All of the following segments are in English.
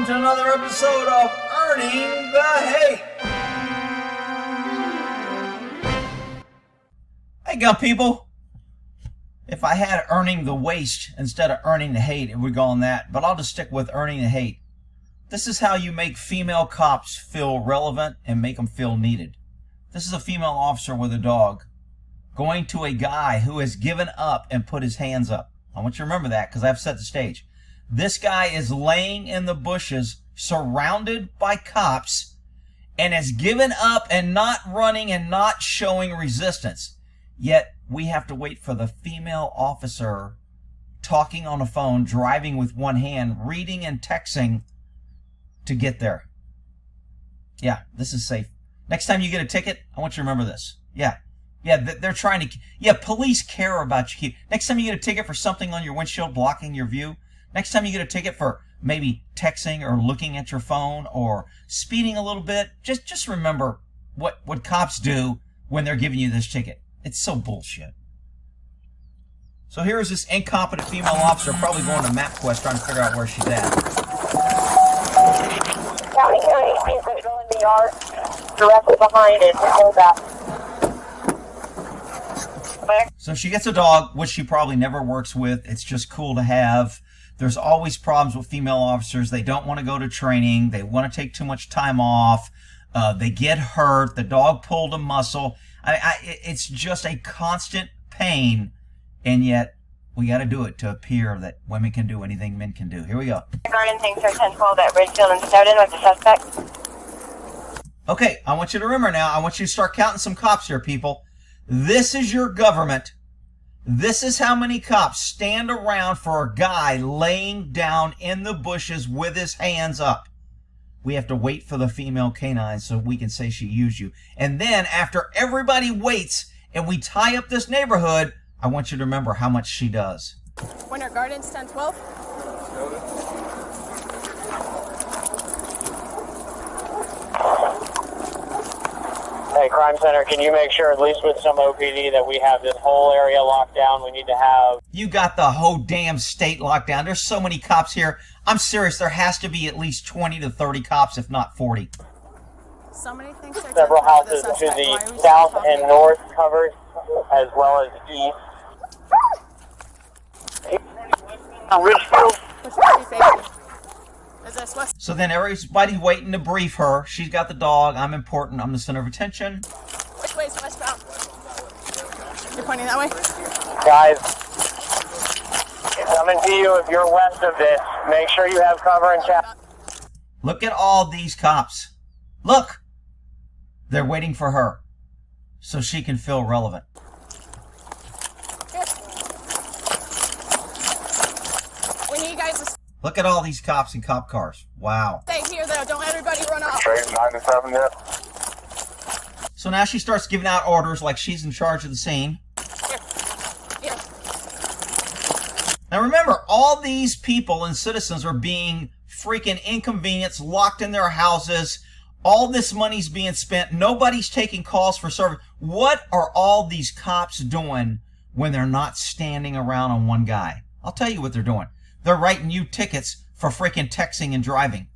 welcome to another episode of Earning the Hate. Hey, gun people. If I had earning the waste instead of earning the hate, it would go on that, but I'll just stick with earning the hate. This is how you make female cops feel relevant and make them feel needed. This is a female officer with a dog going to a guy who has given up and put his hands up. I want you to remember that because I've set the stage. This guy is laying in the bushes surrounded by cops and has given up and not running and not showing resistance. Yet we have to wait for the female officer talking on the phone, driving with one hand, reading and texting to get there. Yeah, this is safe. Next time you get a ticket, I want you to remember this. Yeah, they're trying to... Yeah, police care about you. Next time you get a ticket for something on your windshield blocking your view, next time you get a ticket for maybe texting or looking at your phone or speeding a little bit, just remember what cops do when they're giving you this ticket. It's so bullshit. So here is this incompetent female officer probably going to MapQuest trying to figure out where she's at. County, please go in the yard directly behind it and hold that. So she gets a dog, which she probably never works with. It's just cool to have. There's always problems with female officers. They don't want to go to training. They want to take too much time off. They get hurt. The dog pulled a muscle. It's just a constant pain, and yet we got to do it to appear that women can do anything men can do. Here we go. Garden things are 1012 at Ridgefield and Snowden with the suspect. Okay, I want you to remember now. I want you to start counting some cops here, people. This is your government. This is how many cops stand around for a guy laying down in the bushes with his hands up. We have to wait for the female canine so we can say she used you. And then after everybody waits and we tie up this neighborhood, I want you to remember how much she does. Winter Gardens 1012. Hey, Crime Center, can you make sure, at least with some OPD, that we have this whole area locked down? We need to have... You got the whole damn state locked down. There's so many cops here. I'm serious. There has to be at least 20 to 30 cops, if not 40. Somebody thinks they're several houses to the south and north covered, as well as east. Ridgefield. Which way are you facing? Is this west? So then everybody's waiting to brief her. She's got the dog. I'm important. I'm the center of attention. Which way is westbound? You're pointing that way? Guys, coming to you if you're west of this. Make sure you have cover and chat. Look at all these cops. Look! They're waiting for her so she can feel relevant. Here. We need you guys to Look at all these cops and cop cars. Wow. stay here, though. Don't everybody run off. Trade 97 yet? So now she starts giving out orders like she's in charge of the scene. Here. Now remember, all these people and citizens are being freaking inconvenienced, locked in their houses. All this money's being spent. Nobody's taking calls for service. What are all these cops doing when they're not standing around on one guy? I'll tell you what they're doing. They're writing you tickets for freaking texting and driving.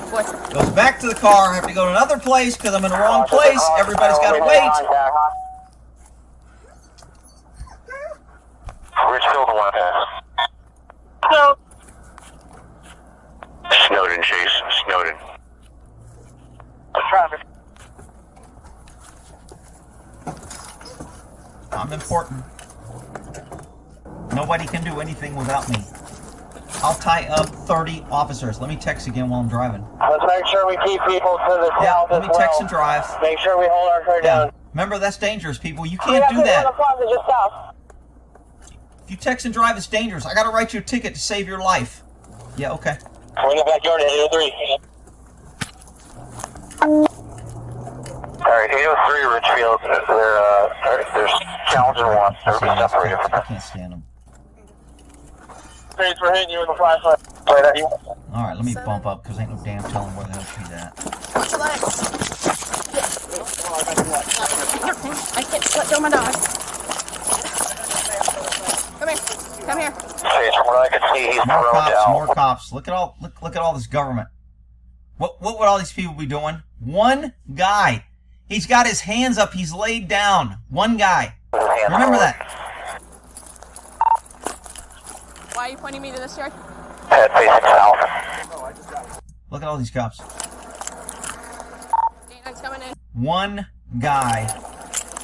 Boy. Goes back to the car. I have to go to another place because I'm in the wrong place. Everybody's got to wait. Ridgefield 1. No. Snowden, Chase. Snowden. Travis. I'm important. Nobody can do anything without me. I'll tie up 30 officers. Let me text again while I'm driving. Let's make sure we keep people to the Yeah, south let as me text well. and drive. Make sure we hold our car down. Remember, that's dangerous, people. You can't do that. Just south. If you text and drive, it's dangerous. I got to write you a ticket to save your life. Yeah, okay. We're in the backyard at 803. Alright, 803 Ridgefield. There's challenging one. Everybody separated from I that. can't stand them. We're hitting you with a flashlight. Right at you. All right, let me bump up because ain't no damn telling where the hell she's at. Watch your legs. I can't let go of my dog. Come here. Come here. face. From what I can see, he's More thrown cops, down. more cops. Look at all this government. What would all these people be doing? One guy. He's got his hands up. He's laid down. One guy. Remember that. Why are you pointing me to this yard? Head facing south. Look at all these cops. Dana's coming in. One guy.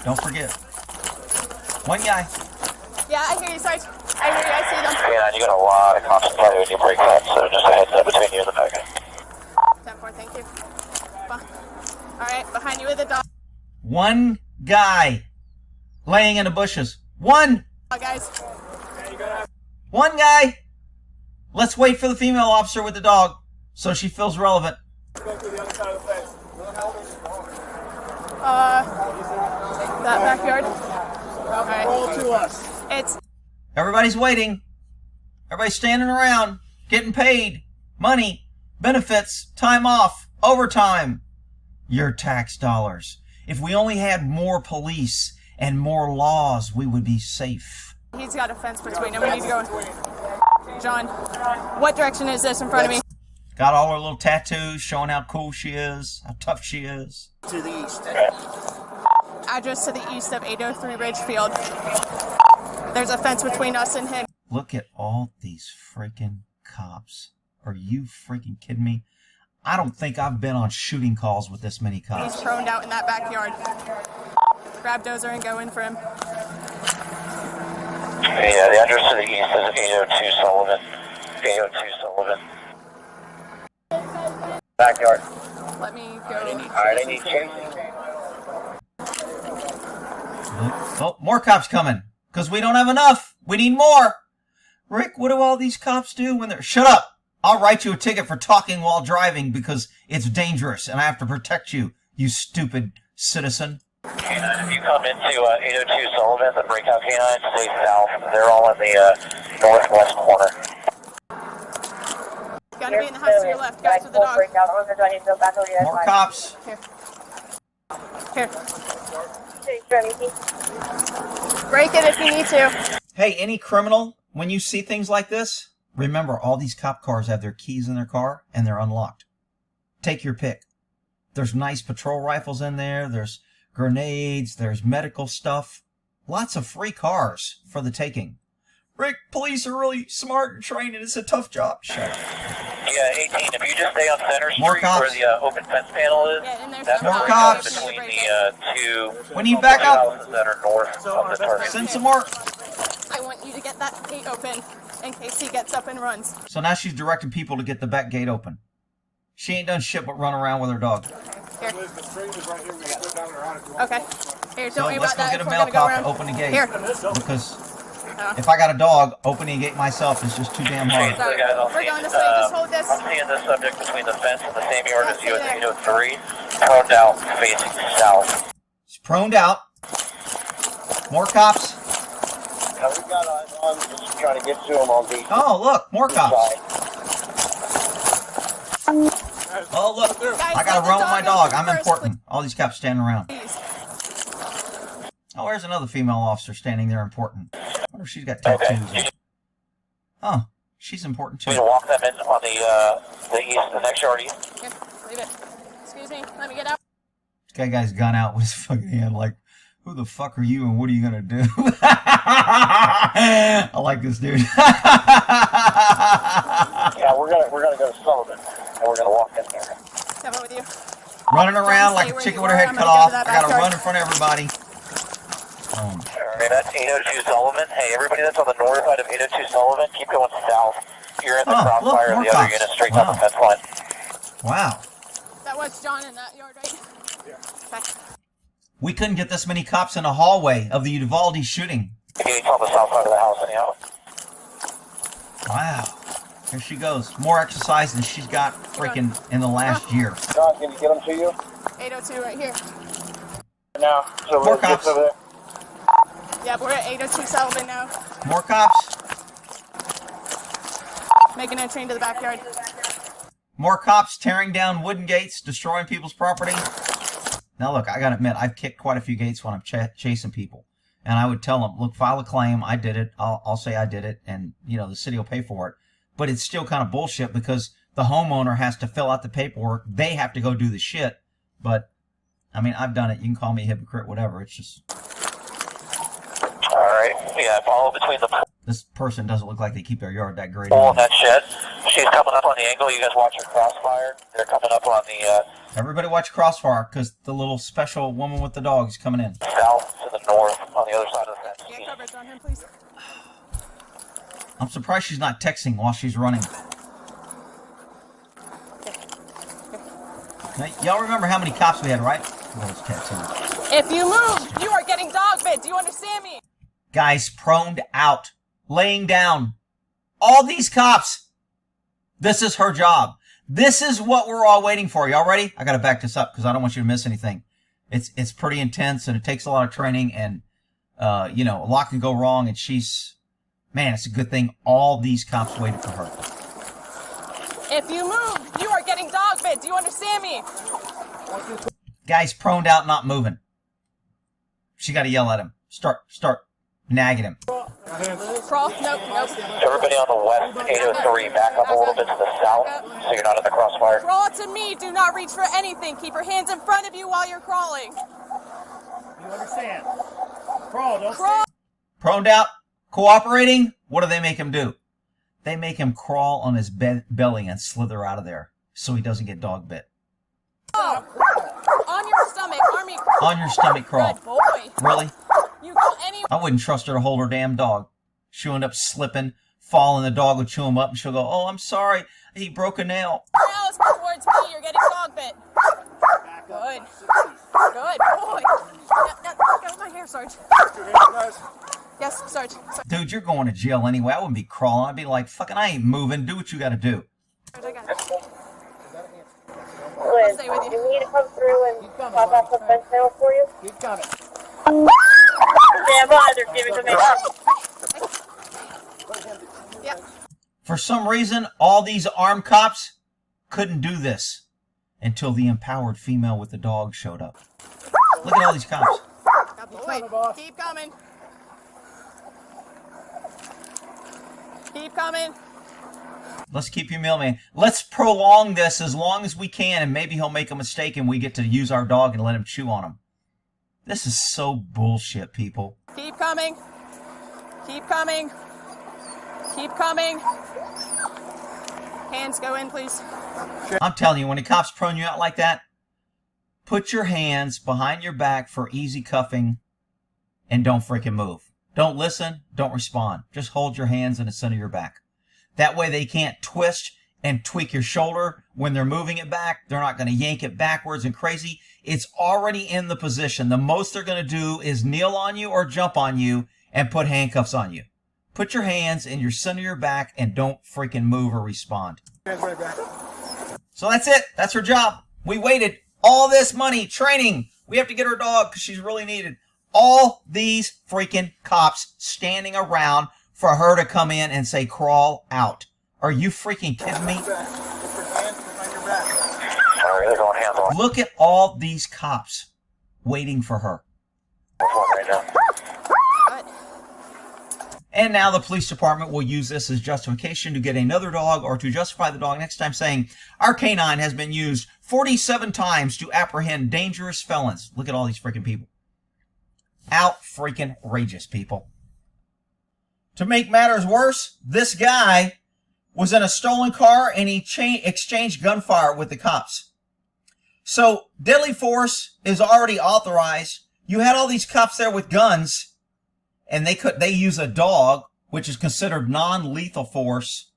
Don't forget. One guy. Yeah, I hear you, Sarge. I hear you. I see them. Yeah, you got a lot of cops play when you break that, so just a heads up between you and the back. 10-4, thank you. All right, behind you with the dog. One guy. Laying in the bushes. One. Guys. One guy. Let's wait for the female officer with the dog so she feels relevant. That backyard. All right. To us. It's Everybody's waiting. Everybody's standing around, getting paid. Money, benefits, time off, overtime. Your tax dollars. If we only had more police and more laws, we would be safe. he's got a fence between them. We need to go. John, what direction is this in front of me? Got all her little tattoos showing how cool she is, how tough she is. To the east. Address to the east of 803 Ridgefield. There's a fence between us and him. Look at all these freaking cops. Are you freaking kidding me? I don't think I've been on shooting calls with this many cops. He's prone out in that backyard. Grab Dozer and go in for him. Yeah, the address to the east is 802 Sullivan. 802 Sullivan. Backyard. Let me go. Alright, I need chasing. Oh, more cops coming. Because we don't have enough. We need more. Rick, what do all these cops do when they're... Shut up. I'll write you a ticket for talking while driving because it's dangerous and I have to protect you, you stupid citizen. Canine, if you come into 802 Sullivan, the breakout canines stay south. They're all in the northwest corner. Gotta be in the house to your left. Guys with the dog. More cops. Here. Break it if you need to. Hey, any criminal, when you see things like this, remember all these cop cars have their keys in their car and they're unlocked. Take your pick. There's nice patrol rifles in there. There's grenades. There's medical stuff. Lots of free cars for the taking. Rick, police are really smart and trained and it's a tough job. Shut up. Yeah, 18, if you just stay on Center More Street cops. where the open fence panel is, Yeah, and there's that's some More the cops. between the two We need backup. houses that are north of the target. Send some more. I want you to get that gate open in case he gets up and runs. So now she's directing people to get the back gate open. She ain't done shit but run around with her dog. Here. The street is right here. We can go down around if you want. Okay. Here, So don't worry let's about go that. get a We're male gonna go cop around. to open the gate. Here. Because if I got a dog, opening a gate myself is just too damn hard. So guys, I'm We're seeing, going this way. Just hold this. I'm seeing this subject between the fence and the same yard as you Yeah, at 803, prone out, facing south. She's proned out. More cops. Now we've got eyes on, just trying to get to them on the Oh, look, more cops. Oh, look, Guys, I gotta let the run with my dog. open I'm first, important. All these cops standing around. please. Oh, there's another female officer standing there important. I wonder if she's got tattoos. Oh, she's important We too. can walk them in on the east, the next yard east. Here, leave it. Excuse me. Let me get out. This guy got his gun out with his fucking hand like, who the fuck are you and what are you gonna do? I like this dude. Yeah, we're gonna go to Sullivan, and we're gonna walk in there. Coming with you. Running around like stay a where chicken you with her are. head I'm cut gonna go to off. that I gotta backyard. run in front of everybody. Alright, that's 802 Sullivan. Hey, everybody that's on the north side of 802 Sullivan, keep going south. You're in the Oh, look, crossfire of more the other cops. unit straight Wow. down the fence line. Wow. That was John in that yard, right? Yeah. Okay. We couldn't get this many cops in a hallway of the Uvalde shooting. The gate's on the south side of the house anyhow. Wow. Here she goes. More exercise than she's got freaking in the last year. John, can you get them to you? 802 right here. No. So More cops. over there. Yeah, we're at 802 Sullivan now. More cops. Making a train to the backyard. More cops tearing down wooden gates, destroying people's property. Now look, I gotta admit, I've kicked quite a few gates when I'm chasing people. And I would tell them, look, file a claim. I did it. I'll say I did it. And, you know, the city will pay for it. But it's still kind of bullshit because the homeowner has to fill out the paperwork. They have to go do the shit. But, I mean, I've done it. You can call me a hypocrite, whatever. It's just... All right. Yeah, follow between the... This person doesn't look like they keep their yard that great. Pole in that shed. She's coming up on the angle. You guys watch her crossfire. They're coming up on the... Everybody watch Crossfire, because the little special woman with the dog is coming in. south to the north on the other side of the fence. Get coverage on him, please. I'm surprised she's not texting while she's running. Now, y'all remember how many cops we had, right? Those tattoos. If you move, you are getting dog bit. Do you understand me? Guys proned out, laying down. All these cops. This is her job. This is what we're all waiting for. Y'all ready? I got to back this up because I don't want you to miss anything. It's pretty intense and it takes a lot of training and, you know, a lot can go wrong and she's, man, it's a good thing all these cops waited for her. If you move, you are getting dog bit. Do you understand me? Guy's proned out, not moving. She got to yell at him. Start nagging him. Crawl. Nope. Everybody on the west 803, back up a little bit to the south so you're not in the crossfire. Crawl to me. Do not reach for anything. Keep your hands in front of you while you're crawling. You understand? Crawl, don't Crawl. Proned out, cooperating. What do they make him do? They make him crawl on his belly and slither out of there so he doesn't get dog bit. Oh. On your stomach, Army. On your stomach crawl. Good boy. Really? You go any. I wouldn't trust her to hold her damn dog. She'll end up slipping, falling, the dog will chew him up, and she'll go, oh, I'm sorry, he broke a nail. Alice, towards me. You're getting dog bit. Good. Good boy. Get my hair, Sarge. Yes, Sarge. Dude, you're going to jail anyway. I wouldn't be crawling. I'd be like, fucking, I ain't moving. Do what you got to do. Sarge, I got it. Liz, Stay with you. you need to come through and pop out some fence nails for you? Keep coming. Stand by, they're giving them Yeah. For some reason, all these armed cops couldn't do this until the empowered female with the dog showed up. Look at all these cops. Good boy. Keep coming. Keep coming. Let's keep you mailman. Let's prolong this as long as we can, and maybe he'll make a mistake and we get to use our dog and let him chew on him. This is so bullshit, people. Keep coming. Keep coming. Keep coming. Hands go in, please. I'm telling you, when the cops prone you out like that, put your hands behind your back for easy cuffing and don't freaking move. Don't listen. Don't respond. Just hold your hands in the center of your back. That way they can't twist and tweak your shoulder when they're moving it back. They're not going to yank it backwards and crazy. It's already in the position. The most they're going to do is kneel on you or jump on you and put handcuffs on you. Put your hands in your center of your back and don't freaking move or respond. So that's it. That's her job. We waited all this money, training. We have to get her dog because she's really needed. All these freaking cops standing around for her to come in and say, crawl out. Are you freaking kidding me? Sorry, they're going hands on. Look at all these cops waiting for her. There's one right now. And now the police department will use this as justification to get another dog or to justify the dog next time, saying, our canine has been used 47 times to apprehend dangerous felons. Look at all these freaking people. Out freaking outrageous, people. To make matters worse, this guy was in a stolen car and he exchanged gunfire with the cops. So deadly force is already authorized. You had all these cops there with guns and they use a dog, which is considered non-lethal force,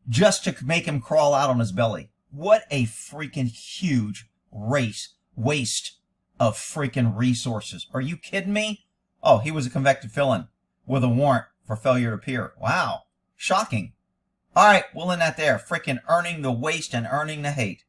just to make him crawl out on his belly. What a freaking huge waste of freaking resources. Are you kidding me? Oh, he was a convicted felon with a warrant for failure to appear. Wow. Shocking. All right, we'll end that there. Freaking earning the waste and earning the hate.